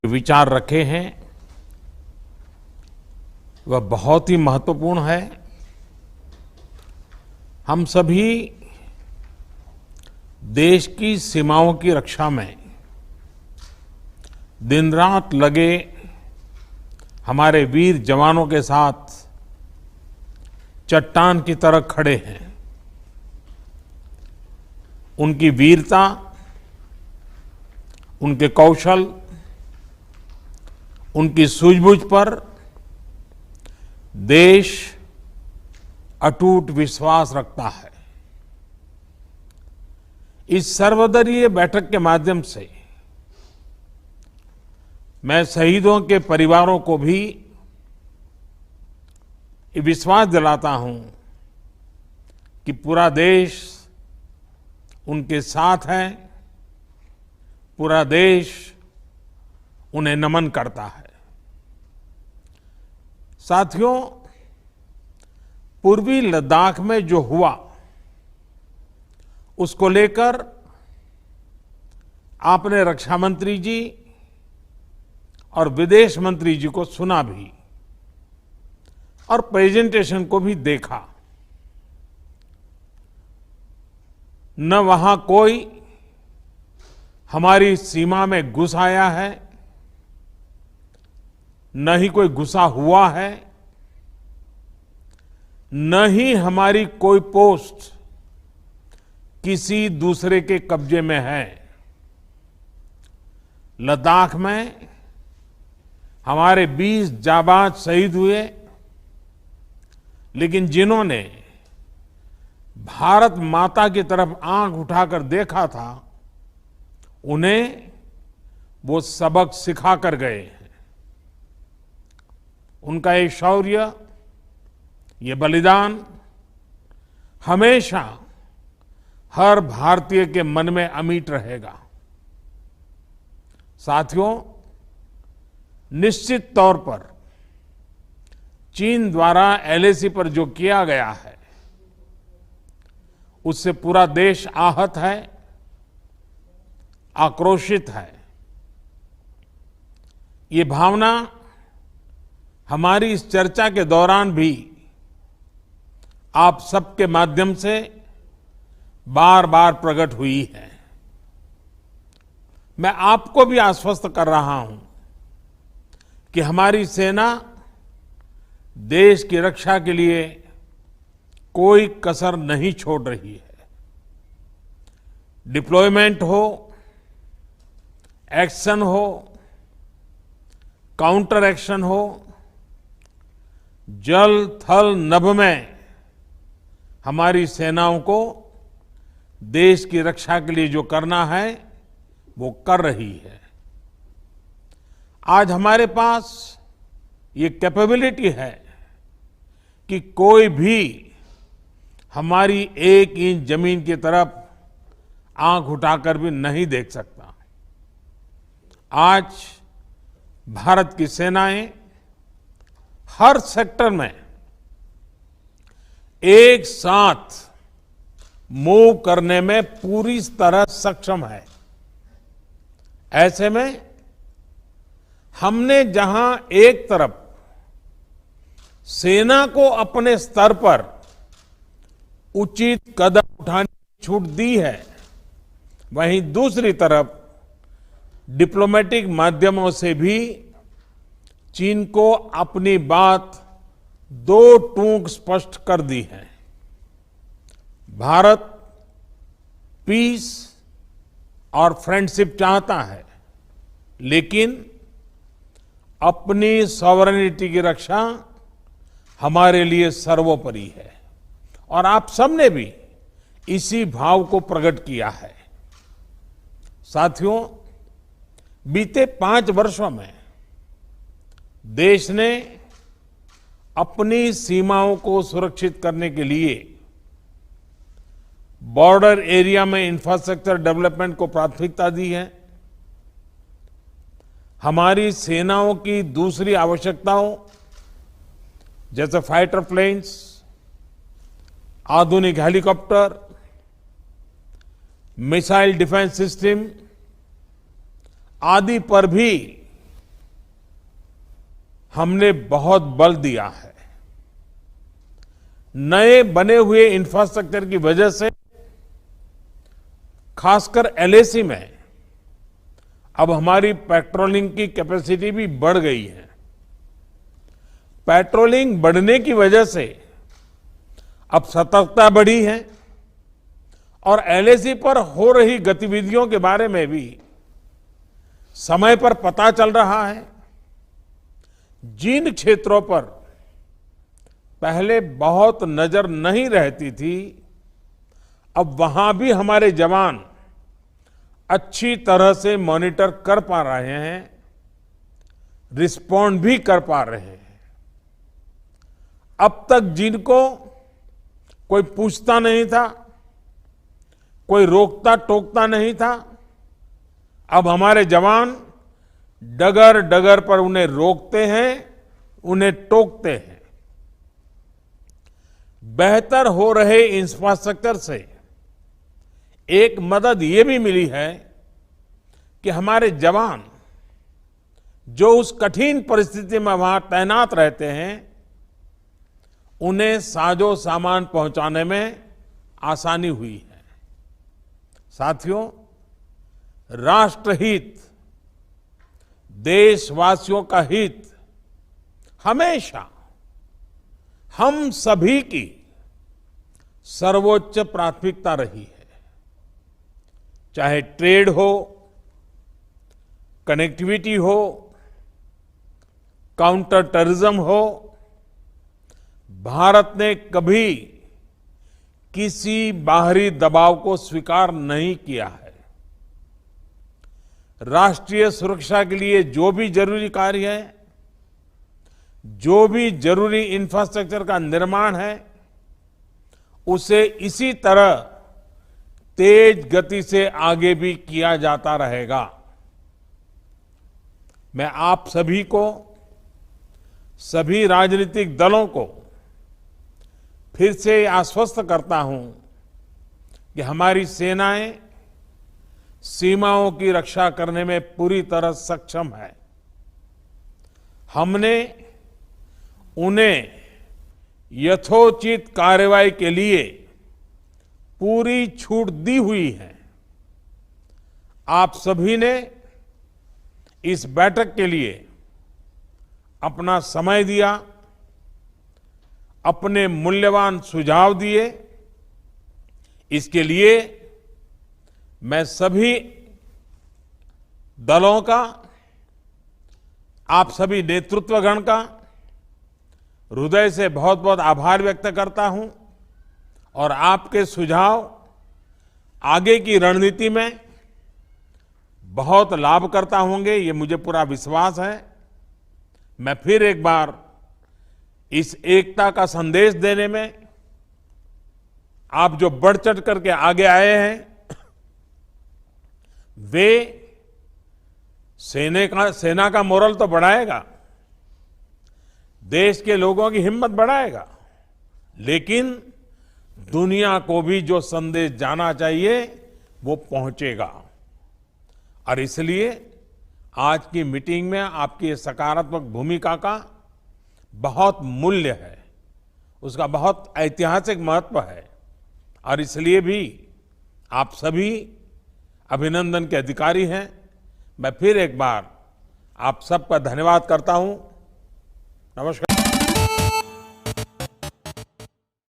विचार रखे हैं वह बहुत ही महत्वपूर्ण है। हम सभी देश की सीमाओं की रक्षा में दिन रात लगे हमारे वीर जवानों के साथ चट्टान की तरह खड़े हैं। उनकी वीरता, उनके कौशल, उनकी सूझबूझ पर देश अटूट विश्वास रखता है। इस सर्वदलीय बैठक के माध्यम से मैं शहीदों के परिवारों को भी ये विश्वास दिलाता हूं कि पूरा देश उनके साथ है, पूरा देश उन्हें नमन करता है। साथियों, पूर्वी लद्दाख में जो हुआ उसको लेकर आपने रक्षा मंत्री जी और विदेश मंत्री जी को सुना भी और प्रेजेंटेशन को भी देखा। न वहां कोई हमारी सीमा में घुस आया है, न ही कोई घुसा हुआ है, न ही हमारी कोई पोस्ट किसी दूसरे के कब्जे में है। लद्दाख में हमारे 20 जाबाज शहीद हुए, लेकिन जिन्होंने भारत माता की तरफ आंख उठाकर देखा था, उन्हें वो सबक सिखा कर गए हैं। उनका ये शौर्य, ये बलिदान हमेशा हर भारतीय के मन में अमिट रहेगा। साथियों, निश्चित तौर पर चीन द्वारा एलएसी पर जो किया गया है उससे पूरा देश आहत है, आक्रोशित है। ये भावना हमारी इस चर्चा के दौरान भी आप सबके माध्यम से बार बार प्रकट हुई है। मैं आपको भी आश्वस्त कर रहा हूं कि हमारी सेना देश की रक्षा के लिए कोई कसर नहीं छोड़ रही है। डिप्लॉयमेंट हो, एक्शन हो, काउंटर एक्शन हो, जल थल नभ में हमारी सेनाओं को देश की रक्षा के लिए जो करना है वो कर रही है। आज हमारे पास ये कैपेबिलिटी है कि कोई भी हमारी 1 इंच जमीन की तरफ आंख उठाकर भी नहीं देख सकता। आज भारत की सेनाएं हर सेक्टर में एक साथ मूव करने में पूरी तरह सक्षम है। ऐसे में हमने जहां एक तरफ सेना को अपने स्तर पर उचित कदम उठाने की छूट दी है, वहीं दूसरी तरफ डिप्लोमेटिक माध्यमों से भी चीन को अपनी बात दो टूक स्पष्ट कर दी है। भारत पीस और फ्रेंडशिप चाहता है, लेकिन अपनी सॉवरेनिटी की रक्षा हमारे लिए सर्वोपरि है और आप सबने भी इसी भाव को प्रकट किया है। साथियों, बीते 5 वर्षों में देश ने अपनी सीमाओं को सुरक्षित करने के लिए बॉर्डर एरिया में इंफ्रास्ट्रक्चर डेवलपमेंट को प्राथमिकता दी है। हमारी सेनाओं की दूसरी आवश्यकताओं जैसे फाइटर प्लेन्स, आधुनिक हेलीकॉप्टर, मिसाइल डिफेंस सिस्टम आदि पर भी हमने बहुत बल दिया है। नए बने हुए इंफ्रास्ट्रक्चर की वजह से खासकर एलएसी में अब हमारी पेट्रोलिंग की कैपेसिटी भी बढ़ गई है। पेट्रोलिंग बढ़ने की वजह से अब सतर्कता बढ़ी है और एलएसी पर हो रही गतिविधियों के बारे में भी समय पर पता चल रहा है। जिन क्षेत्रों पर पहले बहुत नजर नहीं रहती थी, अब वहां भी हमारे जवान अच्छी तरह से मॉनिटर कर पा रहे हैं, रिस्पॉन्ड भी कर पा रहे हैं। अब तक जिनको कोई पूछता नहीं था, कोई रोकता टोकता नहीं था, अब हमारे जवान डगर डगर पर उन्हें रोकते हैं, उन्हें टोकते हैं। बेहतर हो रहे इंफ्रास्ट्रक्चर से एक मदद ये भी मिली है कि हमारे जवान जो उस कठिन परिस्थिति में वहां तैनात रहते हैं, उन्हें साजो सामान पहुंचाने में आसानी हुई है। साथियों, राष्ट्रहित, देशवासियों का हित हमेशा हम सभी की सर्वोच्च प्राथमिकता रही है। चाहे ट्रेड हो, कनेक्टिविटी हो, काउंटर टेररिज्म हो, भारत ने कभी किसी बाहरी दबाव को स्वीकार नहीं किया है। राष्ट्रीय सुरक्षा के लिए जो भी जरूरी कार्य है, जो भी जरूरी इंफ्रास्ट्रक्चर का निर्माण है, उसे इसी तरह तेज गति से आगे भी किया जाता रहेगा। मैं आप सभी को, सभी राजनीतिक दलों को फिर से आश्वस्त करता हूं कि हमारी सेनाएं सीमाओं की रक्षा करने में पूरी तरह सक्षम है। हमने उन्हें यथोचित कार्रवाई के लिए पूरी छूट दी हुई है। आप सभी ने इस बैठक के लिए अपना समय दिया, अपने मूल्यवान सुझाव दिए। इसके लिए मैं सभी दलों का, आप सभी नेतृत्वगण का हृदय से बहुत बहुत आभार व्यक्त करता हूं और आपके सुझाव आगे की रणनीति में बहुत लाभकर्ता होंगे, ये मुझे पूरा विश्वास है। मैं फिर एक बार इस एकता का संदेश देने में आप जो बढ़ चढ़ करके आगे आए हैं, वे सेना का मोरल तो बढ़ाएगा, देश के लोगों की हिम्मत बढ़ाएगा, लेकिन दुनिया को भी जो संदेश जाना चाहिए वो पहुंचेगा। और इसलिए आज की मीटिंग में आपकी ये सकारात्मक भूमिका का बहुत मूल्य है, उसका बहुत ऐतिहासिक महत्व है। और इसलिए भी आप सभी अभिनंदन के अधिकारी हैं। मैं फिर एक बार आप सबका धन्यवाद करता हूं। नमस्कार।